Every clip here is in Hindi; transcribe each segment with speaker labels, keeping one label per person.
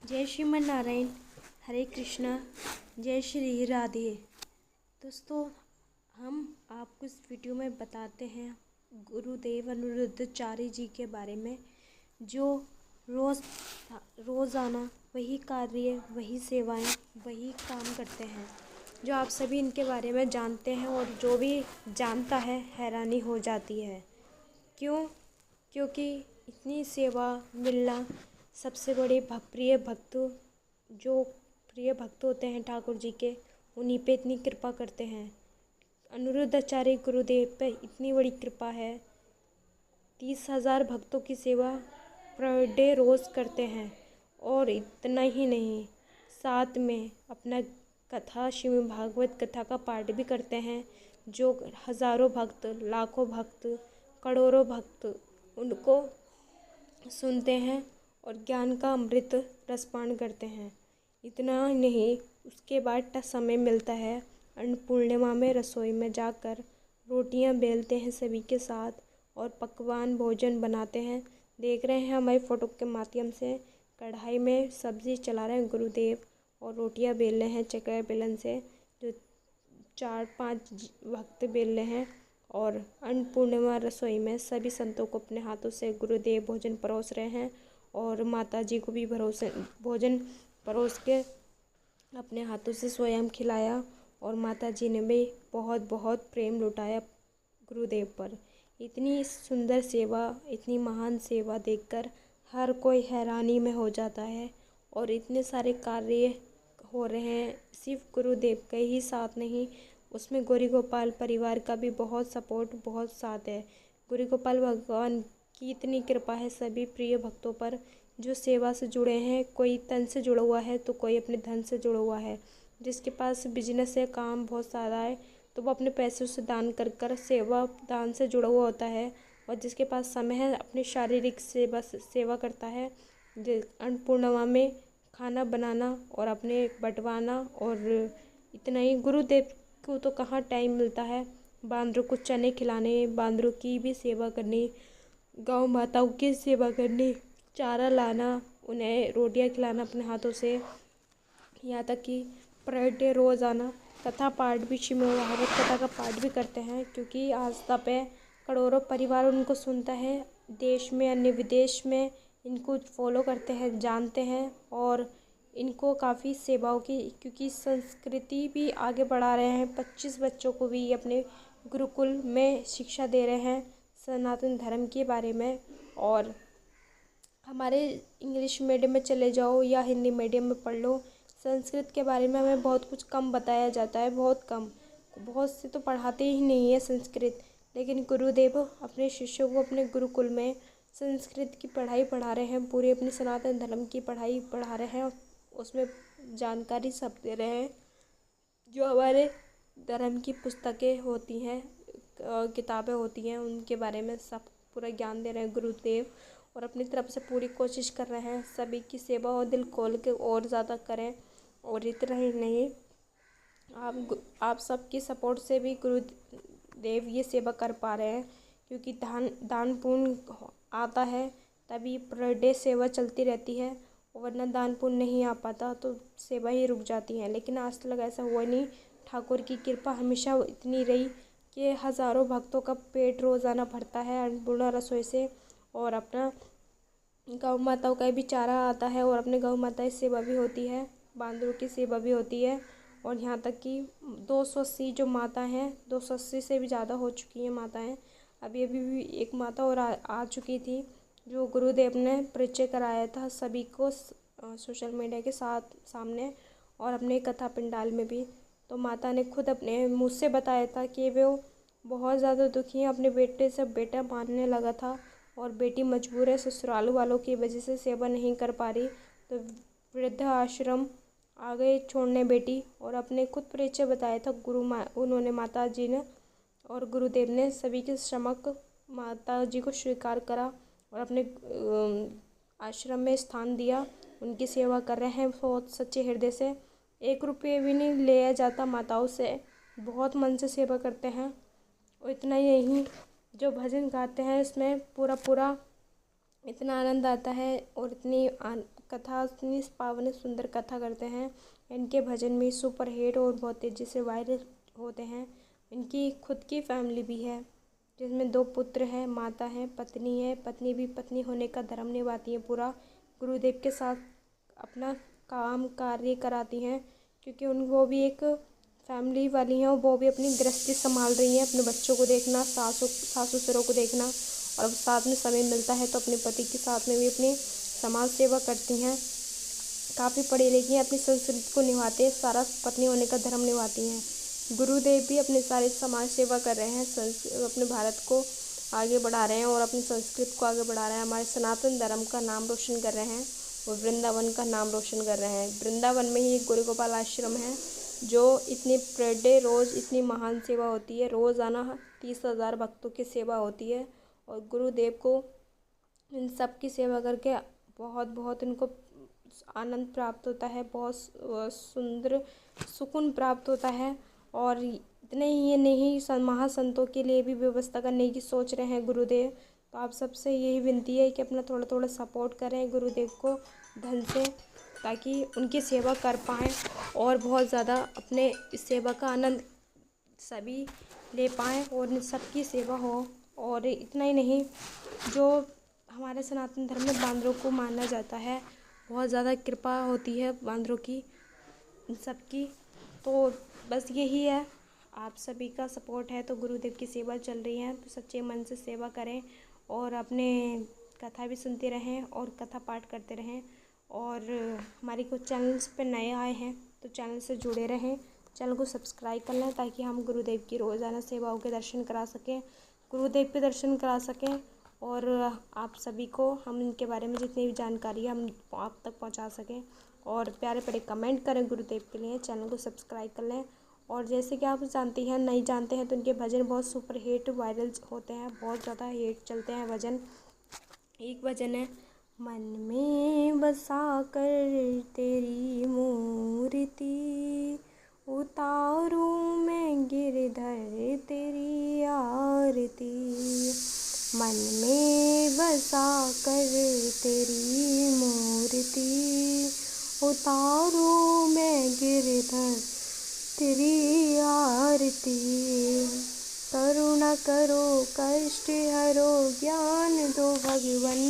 Speaker 1: जय श्रीमन नारायण। हरे कृष्णा। जय श्री राधे। दोस्तों, हम आपको इस वीडियो में बताते हैं गुरुदेव अनिरुद्धाचार्य जी के बारे में, जो रोज़ाना वही कार्य, वही सेवाएं, वही काम करते हैं जो आप सभी इनके बारे में जानते हैं, और जो भी जानता है हैरानी हो जाती है। क्यों? क्योंकि इतनी सेवा मिलना सबसे बड़े प्रिय भक्त, जो प्रिय भक्त होते हैं ठाकुर जी के, उन्हीं पे इतनी कृपा करते हैं। अनिरुद्धाचार्य गुरुदेव पे इतनी बड़ी कृपा है। 30,000 भक्तों की सेवा पर डे रोज़ करते हैं। और इतना ही नहीं, साथ में अपना कथा, श्रीमद् भागवत कथा का पाठ भी करते हैं, जो हज़ारों भक्त, लाखों भक्त, करोड़ों भक्त उनको सुनते हैं और ज्ञान का अमृत रसपान करते हैं। इतना नहीं, उसके बाद समय मिलता है, अन्नपूर्णिमा में रसोई में जाकर रोटियां बेलते हैं सभी के साथ और पकवान भोजन बनाते हैं। देख रहे हैं हमारी फ़ोटो के माध्यम से, कढ़ाई में सब्ज़ी चला रहे हैं गुरुदेव और रोटियां बेल रहे हैं चकला बेलन से, जो 4-5 भक्त बेल रहे हैं। और अन्नपूर्णिमा रसोई में सभी संतों को अपने हाथों से गुरुदेव भोजन परोस रहे हैं, और माता जी को भी भोजन परोस के अपने हाथों से स्वयं खिलाया, और माता जी ने भी बहुत बहुत प्रेम लुटाया गुरुदेव पर। इतनी सुंदर सेवा, इतनी महान सेवा देखकर हर कोई हैरानी में हो जाता है। और इतने सारे कार्य हो रहे हैं, सिर्फ गुरुदेव के ही साथ नहीं, उसमें गौरी गोपाल परिवार का भी बहुत सपोर्ट, बहुत साथ है। गौरी गोपाल भगवान की इतनी कृपा है सभी प्रिय भक्तों पर, जो सेवा से जुड़े हैं। कोई तन से जुड़ा हुआ है तो कोई अपने धन से जुड़ा हुआ है। जिसके पास बिजनेस है, काम बहुत सारा है, तो वो अपने पैसों से दान कर कर सेवा दान से जुड़ा हुआ होता है। और जिसके पास समय है, अपनी शारीरिक सेवा करता है। अन्नपूर्णिमा में खाना बनाना और अपने बंटवाना, और इतना ही। गुरुदेव को तो कहाँ टाइम मिलता है, बांदरों को चने खिलाने, बांदरों की भी सेवा करनी, गौ माताओं की सेवा करनी, चारा लाना, उन्हें रोटियां खिलाना अपने हाथों से, यहाँ तक कि पर डे रोज़ाना कथा पाठ भी, श्रीमद् भागवत कथा का पाठ भी करते हैं, क्योंकि आस्था पे करोड़ों परिवार उनको सुनता है। देश में, अन्य विदेश में इनको फॉलो करते हैं, जानते हैं, और इनको काफ़ी सेवाओं की, क्योंकि संस्कृति भी आगे बढ़ा रहे हैं। 25 बच्चों को भी अपने गुरुकुल में शिक्षा दे रहे हैं सनातन धर्म के बारे में। और हमारे इंग्लिश मीडियम में चले जाओ या हिंदी मीडियम में पढ़ लो, संस्कृत के बारे में हमें बहुत कुछ कम बताया जाता है, बहुत कम। बहुत से तो पढ़ाते ही नहीं है संस्कृत, लेकिन गुरुदेव अपने शिष्यों को अपने गुरुकुल में संस्कृत की पढ़ाई पढ़ा रहे हैं, पूरी अपनी सनातन धर्म की पढ़ाई पढ़ा रहे हैं, उसमें जानकारी सब दे रहे हैं। जो हमारे धर्म की पुस्तकें होती हैं, किताबें होती हैं, उनके बारे में सब पूरा ज्ञान दे रहे हैं गुरुदेव, और अपनी तरफ से पूरी कोशिश कर रहे हैं सभी की सेवा और दिल खोल के और ज़्यादा करें। और इतना ही नहीं, आप सबकी सपोर्ट से भी गुरुदेव ये सेवा कर पा रहे हैं, क्योंकि दान पुण्य आता है तभी पर डे सेवा चलती रहती है, वरना दान पुण्य नहीं आ पाता तो सेवा ही रुक जाती है। लेकिन आज तक ऐसा हुआ नहीं। ठाकुर की कृपा हमेशा इतनी रही कि हज़ारों भक्तों का पेट रोज़ाना भरता है अन्नपूर्णा रसोई से, और अपना गौ माताओं का भी चारा आता है, और अपने गौ माता की सेवा भी होती है, बांदरों की सेवा भी होती है। और यहाँ तक कि 280 जो माता हैं, 280 से भी ज़्यादा हो चुकी हैं माताएं। अभी भी एक माता और आ चुकी थी, जो गुरुदेव ने परिचय कराया था सभी को सोशल मीडिया के साथ सामने, और अपने कथा पंडाल में भी। तो माता ने खुद अपने मुँह से बताया था कि वो बहुत ज़्यादा दुखी हैं अपने बेटे से, बेटा मारने लगा था, और बेटी मजबूर है, ससुराल वालों की वजह से सेवा नहीं कर पा रही, तो वृद्ध आश्रम आ गए छोड़ने बेटी। और अपने खुद परिचय बताया था उन्होंने, माता जी ने, और गुरुदेव ने सभी के समक्ष माता जी को स्वीकार करा और अपने आश्रम में स्थान दिया। उनकी सेवा कर रहे हैं बहुत सच्चे हृदय से, 1 रुपये भी नहीं लिया जाता माताओं से, बहुत मन से सेवा करते हैं। और इतना ही नहीं, जो भजन गाते हैं इसमें पूरा इतना आनंद आता है और इतनी कथा, इतनी पावन सुंदर कथा करते हैं। इनके भजन भी सुपर हिट और बहुत तेज़ी से वायरल होते हैं। इनकी खुद की फैमिली भी है जिसमें 2 पुत्र हैं, माता है, पत्नी है। पत्नी भी पत्नी होने का धर्म निभाती है पूरा, गुरुदेव के साथ अपना काम कार्य कराती हैं, क्योंकि वो भी एक फैमिली वाली हैं और वो भी अपनी गृहस्थी संभाल रही हैं, अपने बच्चों को देखना, सास ससुरों को देखना, और साथ में समय मिलता है तो अपने पति के साथ में भी अपनी समाज सेवा करती हैं। काफ़ी पढ़ी लिखी हैं, अपनी संस्कृति को निभाते हैं, सारा पत्नी होने का धर्म निभाती हैं। गुरुदेव भी अपने सारे समाज सेवा कर रहे हैं, अपने भारत को आगे बढ़ा रहे हैं और अपनी संस्कृति को आगे बढ़ा रहे हैं। हमारे सनातन धर्म का नाम रोशन कर रहे हैं और वृंदावन का नाम रोशन कर रहे हैं। वृंदावन में ही एक गौरी गोपाल आश्रम है जो इतनी पर डे रोज़ इतनी महान सेवा होती है, रोज़ाना 30,000 भक्तों की सेवा होती है। और गुरुदेव को इन सब की सेवा करके बहुत बहुत इनको आनंद प्राप्त होता है, बहुत सुंदर सुकून प्राप्त होता है। और इतने ही ये नहीं, महासंतों के लिए भी व्यवस्था करने की सोच रहे हैं गुरुदेव। तो आप सबसे यही विनती है कि अपना थोड़ा थोड़ा सपोर्ट करें गुरुदेव को धन से, ताकि उनकी सेवा कर पाएँ और बहुत ज़्यादा अपने इस सेवा का आनंद सभी ले पाएँ और इन सबकी सेवा हो। और इतना ही नहीं, जो हमारे सनातन धर्म में बांदरों को माना जाता है, बहुत ज़्यादा कृपा होती है बांदरों की, इन सब की। तो बस यही है, आप सभी का सपोर्ट है तो गुरुदेव की सेवा चल रही है, तो सच्चे मन से सेवा करें और अपने कथा भी सुनते रहें और कथा पाठ करते रहें। और हमारी कुछ चैनल्स पे नए आए हैं तो चैनल से जुड़े रहें, चैनल को सब्सक्राइब कर लें ताकि हम गुरुदेव की रोज़ाना सेवाओं के दर्शन करा सकें, गुरुदेव के दर्शन करा सकें। और आप सभी को हम इनके बारे में जितनी भी जानकारी है हम आप तक पहुंचा सकें। और प्यारे प्यारे कमेंट करें गुरुदेव के लिए, चैनल को सब्सक्राइब कर लें। और जैसे कि आप जानती हैं, नहीं जानते हैं तो इनके भजन बहुत सुपर हिट वायरल होते हैं, बहुत ज़्यादा हिट चलते हैं भजन। एक भजन है, मन में बसा कर तेरी मूर्ति, उतारूं मैं गिरधर तेरी आरती। मन में बसा कर तेरी मूर्ति, उतारूं मैं गिरधर तेरी आरती। करुणा करो कष्ट हरो ज्ञान दो भगवन,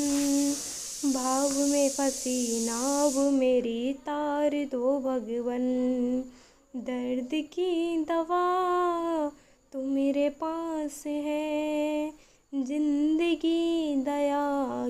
Speaker 1: भाव में फंसी नाव मेरी तार दो भगवन। दर्द की दवा तो मेरे पास है, जिंदगी दया